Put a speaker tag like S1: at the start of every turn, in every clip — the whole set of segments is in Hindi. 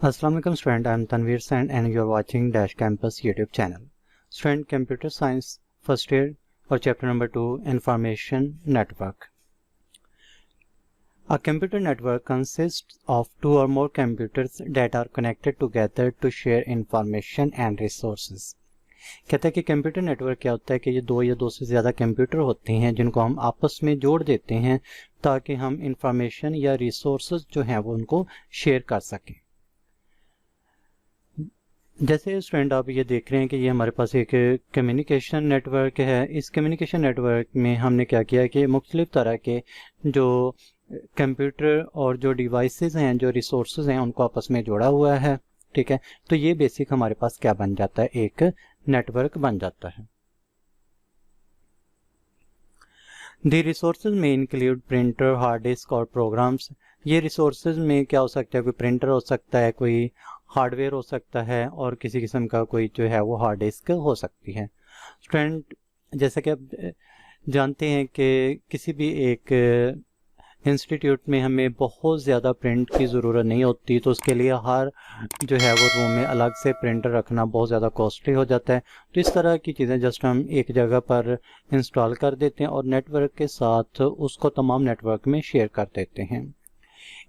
S1: Assalamu alaikum student, I am Tanveer Sain and you are watching Dash Campus YouTube channel. Student, Computer Science first year or chapter number 2, Information Network. A computer network consists of two or more computers that are connected together to share information and resources. कहता है कि कंप्यूटर नेटवर्क क्या होता है कि ये दो या दो से ज़्यादा कंप्यूटर होते हैं जिनको हम आपस में जोड़ देते हैं ताकि हम इंफॉर्मेशन या रिसोर्सेज जो हैं वो उनको शेयर कर सकें। जैसे स्टूडेंट आप ये देख रहे हैं कि ये हमारे पास एक कम्युनिकेशन नेटवर्क है। इस कम्युनिकेशन नेटवर्क में हमने क्या किया कि मुख्तलिफ तरह के जो कंप्यूटर और जो डिवाइसेस हैं, जो रिसोर्सेज हैं, उनको आपस में जोड़ा हुआ है। ठीक है, तो ये बेसिक हमारे पास क्या बन जाता है, एक नेटवर्क बन जाता है। दी रिसोर्सेज में इंक्लूड प्रिंटर, हार्ड डिस्क और प्रोग्राम्स। ये रिसोर्सेज में क्या हो सकता है, कोई प्रिंटर हो सकता है, कोई हार्डवेयर हो सकता है और किसी किस्म का कोई जो है वो हार्ड डिस्क हो सकती है। स्टूडेंट, जैसा कि आप जानते हैं कि किसी भी एक इंस्टीट्यूट में हमें बहुत ज़्यादा प्रिंट की ज़रूरत नहीं होती, तो उसके लिए हर जो है वो रूम में अलग से प्रिंटर रखना बहुत ज़्यादा कॉस्टली हो जाता है। तो इस तरह की चीज़ें जस्ट हम एक जगह पर इंस्टॉल कर देते हैं और नेटवर्क के साथ उसको तमाम नेटवर्क में शेयर कर देते हैं।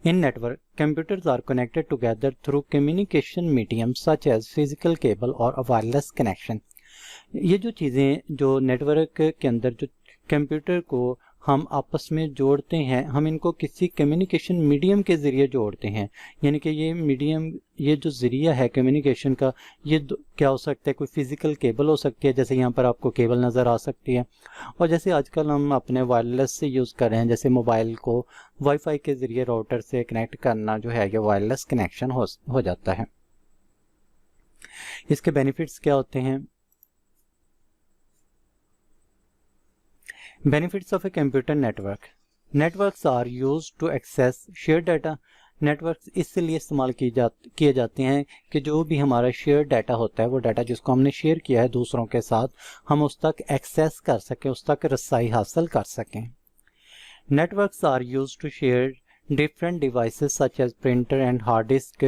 S1: In network, computers are connected together through communication mediums such as physical cable or a wireless connection. ये जो चीज़ें जो नेटवर्क के अंदर जो कंप्यूटर को हम आपस में जोड़ते हैं, हम इनको किसी कम्युनिकेशन मीडियम के ज़रिए जोड़ते हैं। यानी कि ये मीडियम, ये जो ज़रिया है कम्युनिकेशन का, ये क्या हो सकता है, कोई फिज़िकल केबल हो सकती है, जैसे यहाँ पर आपको केबल नज़र आ सकती है, और जैसे आजकल हम अपने वायरलेस से यूज़ कर रहे हैं, जैसे मोबाइल को वाईफाई के ज़रिए राउटर से कनेक्ट करना जो है ये वायरलेस कनेक्शन हो जाता है। इसके बेनिफिट्स क्या होते हैं? Benefits of a computer network. Networks are used to access shared data. Networks इसलिए इस्तेमाल किए जाते हैं कि जो भी हमारा शेयर डाटा होता है, वो डाटा जिसको हमने शेयर किया है दूसरों के साथ, हम उस तक एक्सेस कर सकें, उस तक रसाई हासिल कर सकें। Networks are used to share different devices such as printer and hard disk.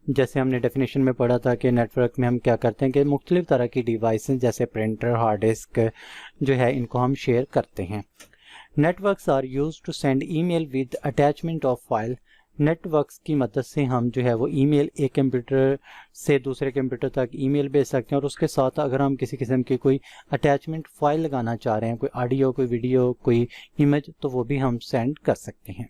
S1: जैसे हमने डेफिनेशन में पढ़ा था कि नेटवर्क में हम क्या करते हैं कि मुख्तलिफ तरह की डिवाइसेस जैसे प्रिंटर, हार्ड डिस्क जो है इनको हम शेयर करते हैं। Networks are used to send email with attachment of file. Networks की मदद से हम जो है वो ईमेल एक कंप्यूटर से दूसरे कंप्यूटर तक ईमेल भेज सकते हैं और उसके साथ अगर हम किसी किस्म की कोई अटैचमेंट फाइल लगाना चाह रहे हैं, कोई ऑडियो, कोई वीडियो, कोई इमेज, तो वो भी हम सेंड कर सकते हैं।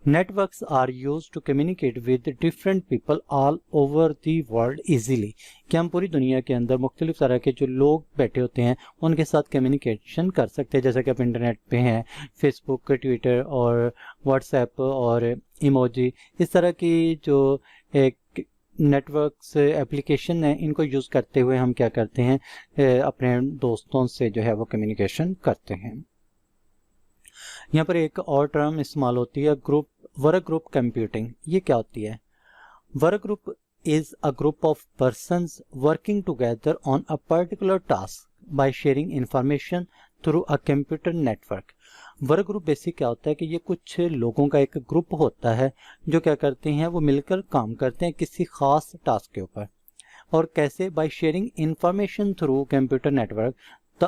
S1: Networks are used to communicate with different people all over the world easily. कि हम पूरी दुनिया के अंदर मुख्तलिफ तरह के जो लोग बैठे होते हैं उनके साथ कम्युनिकेशन कर सकते हैं। जैसे कि आप इंटरनेट पे हैं, फेसबुक, ट्विटर और व्हाट्सएप और इमोजी, इस तरह की जो एक नेटवर्क्स एप्लीकेशन है, इनको यूज़ करते हुए हम क्या करते हैं, अपने दोस्तों से जो है वो कम्युनिकेशन करते हैं। यहाँ पर एक और टर्म इस्तेमाल होती है, ग्रुप, वर्क ग्रुप कंप्यूटिंग। ये क्या होती है? Work group is a group of persons working together on a particular task by sharing information through a computer network. Work group basic क्या होता है कि ये कुछ लोगों का एक ग्रुप होता है जो क्या करते हैं, वो मिलकर काम करते हैं किसी खास टास्क के ऊपर। और कैसे? By sharing information through computer network,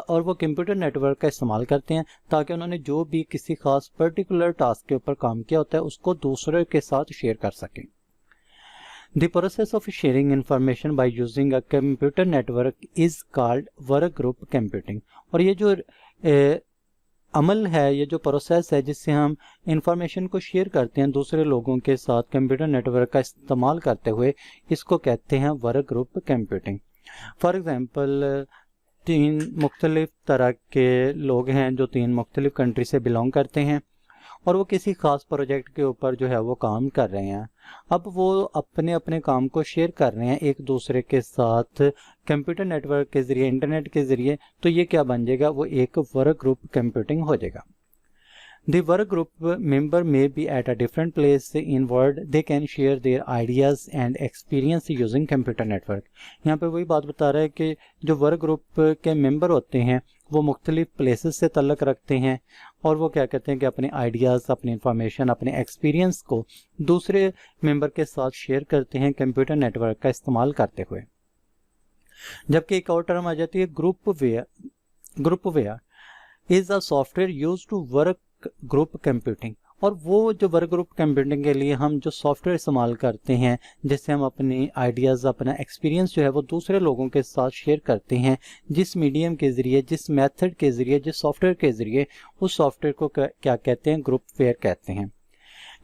S1: और वो कंप्यूटर नेटवर्क का इस्तेमाल करते हैं ताकि उन्होंने जो भी किसी खास पर्टिकुलर टास्क के ऊपर काम किया होता है उसको दूसरे के साथ शेयर कर सकें। The process of sharing information by using a computer network is called work group computing. और ये जो अमल है, ये जो प्रोसेस है जिससे हम इंफॉर्मेशन को शेयर करते हैं दूसरे लोगों के साथ कंप्यूटर नेटवर्क का इस्तेमाल करते हुए, इसको कहते हैं work group computing. For example, 3 मुख्तलिफ तरह के लोग हैं जो 3 मुख्तलिफ कंट्री से बिलोंग करते हैं और वो किसी ख़ास प्रोजेक्ट के ऊपर जो है वो काम कर रहे हैं। अब वो अपने अपने काम को शेयर कर रहे हैं एक दूसरे के साथ कंप्यूटर नेटवर्क के ज़रिए, इंटरनेट के ज़रिए। तो ये क्या बन जाएगा, वो एक वर्क ग्रुप कंप्यूटिंग हो जाएगा। The work group member may be at a different place in world. They can share their ideas and experience using computer network. यहाँ पे वही बात बता रहा है कि जो वर्क ग्रुप के मेंबर होते हैं वो मुख्तलिफ प्लेसेस से तल्लक रखते हैं और वो क्या कहते हैं कि अपने आइडियाज़, अपनी इंफॉर्मेशन, अपने एक्सपीरियंस को दूसरे मेंबर के साथ शेयर करते हैं कंप्यूटर नेटवर्क का इस्तेमाल करते हुए। जबकि एक और टर्म आ जाती है groupware is a software use to work group computing. और वो जो वर्क ग्रुप कंप्यूटिंग के लिए हम जो सॉफ्टवेयर इस्तेमाल करते हैं जिससे हम अपनी आइडियाज़, अपना एक्सपीरियंस जो है वो दूसरे लोगों के साथ शेयर करते हैं, जिस मीडियम के ज़रिए, जिस मेथड के ज़रिए, जिस सॉफ्टवेयर के ज़रिए, उस सॉफ्टवेयर को क्या कहते हैं? ग्रुपवेयर कहते हैं।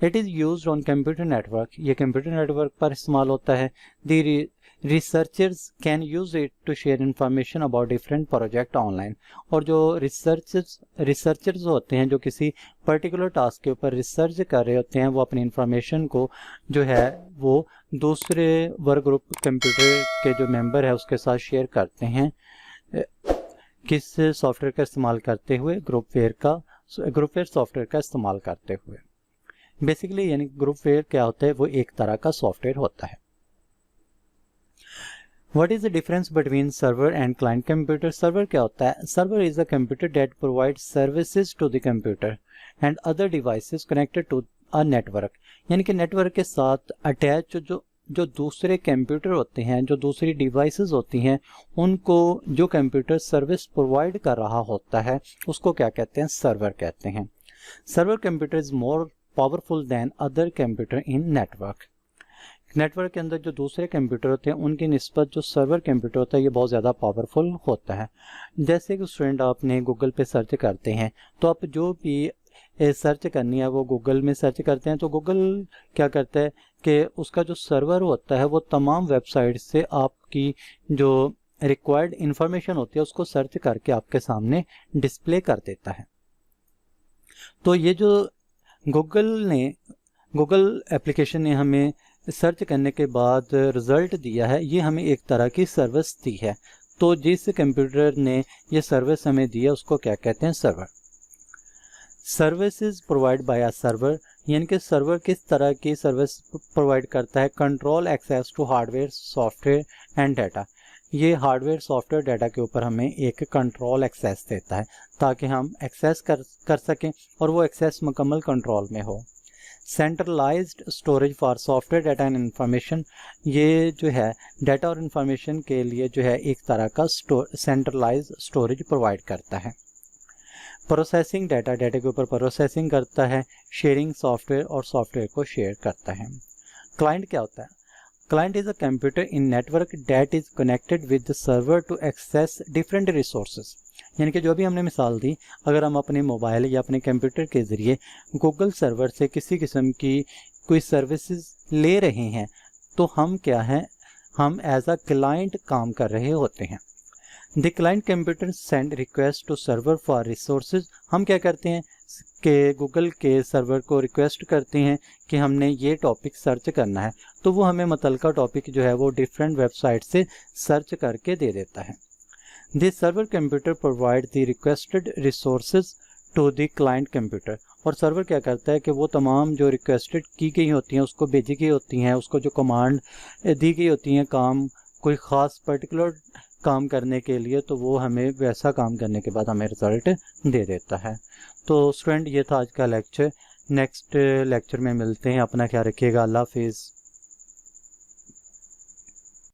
S1: It is use on computer network, ये कंप्यूटर नेटवर्क पर इस्तेमाल होता है। The researchers can use it to share information about different project online. और जो रिसर्चर्स होते हैं जो किसी पर्टिकुलर टास्क के ऊपर रिसर्च कर रहे होते हैं, वो अपनी इंफॉर्मेशन को जो है वो दूसरे वर्क ग्रुप कंप्यूटर के जो मेंबर है उसके साथ शेयर करते हैं। किस सॉफ्टवेयर का इस्तेमाल करते हुए? ग्रुपवेयर सॉफ्टवेयर का इस्तेमाल करते हुए। बेसिकली यानी ग्रुपवेयर क्या होता है? वो एक तरह का सॉफ्टवेयर होता है। What is the difference between server and client computer? Server क्या होता है? Server is a computer that provides services to the computer and other devices connected to a network. यानी कि नेटवर्क के साथ अटैच जो दूसरे कंप्यूटर होते हैं, जो दूसरी डिवाइसेस होती हैं, उनको जो कंप्यूटर सर्विस प्रोवाइड कर रहा होता है उसको क्या कहते हैं? सर्वर कहते हैं। Server computer is more powerful than other computer in network. Network के अंदर जो दूसरे कंप्यूटर होते हैं उनकी निस्बत जो सर्वर कंप्यूटर होता है ये बहुत ज़्यादा पावरफुल होता है। जैसे कि स्टूडेंट आपने गूगल पे सर्च करते हैं तो आप जो भी सर्च करनी है वो गूगल में सर्च करते हैं, तो गूगल क्या करता है कि उसका जो सर्वर होता है वो तमाम वेबसाइट से आपकी जो रिक्वायर्ड इंफॉर्मेशन होती है उसको सर्च करके आपके सामने डिस्प्ले कर देता है। तो ये जो गूगल एप्लीकेशन ने हमें सर्च करने के बाद रिज़ल्ट दिया है, ये हमें एक तरह की सर्विस दी है। तो जिस कंप्यूटर ने ये सर्विस हमें दी है उसको क्या कहते हैं? Server. Services provide by a server, यानी कि सर्वर किस तरह की सर्विस प्रोवाइड करता है? Control access to hardware, software and data. ये हार्डवेयर, सॉफ्टवेयर, डाटा के ऊपर हमें एक कंट्रोल एक्सेस देता है ताकि हम एक्सेस कर सकें और वो एक्सेस मुकम्मल कंट्रोल में हो। Centralised storage for software data and information, ये जो है डाटा और इंफॉर्मेशन के लिए जो है एक तरह का सेंट्रलाइज्ड स्टोरेज प्रोवाइड करता है। प्रोसेसिंग डाटा के ऊपर प्रोसेसिंग करता है। शेयरिंग सॉफ्टवेयर और सॉफ्टवेयर को शेयर करता है। क्लाइंट क्या होता है? Client is a computer in network that is connected with the server to access different resources. यानी कि जो भी हमने मिसाल दी, अगर हम अपने मोबाइल या अपने कंप्यूटर के ज़रिए गूगल सर्वर से किसी किस्म की कोई सर्विसेज ले रहे हैं तो हम क्या हैं? हम एज अ क्लाइंट काम कर रहे होते हैं। The client computer send request to server for resources. हम क्या करते हैं कि गूगल के सर्वर को रिक्वेस्ट करते हैं कि हमने ये टॉपिक सर्च करना है, तो वो हमें मुतल्लिका टॉपिक जो है वो डिफरेंट वेबसाइट से सर्च करके दे देता है। This server computer provide the requested resources to the client computer. और सर्वर क्या करता है कि वो तमाम जो रिक्वेस्टेड की गई होती हैं, उसको भेजी गई होती हैं, उसको जो कमांड दी गई होती हैं काम कोई ख़ास पर्टिकुलर काम करने के लिए, तो वो हमें वैसा काम करने के बाद हमें रिज़ल्ट दे देता है। तो स्टूडेंट ये था आज का लेक्चर। नेक्स्ट लेक्चर में मिलते हैं। अपना ख्याल रखिएगा। अल्लाह हाफिज़।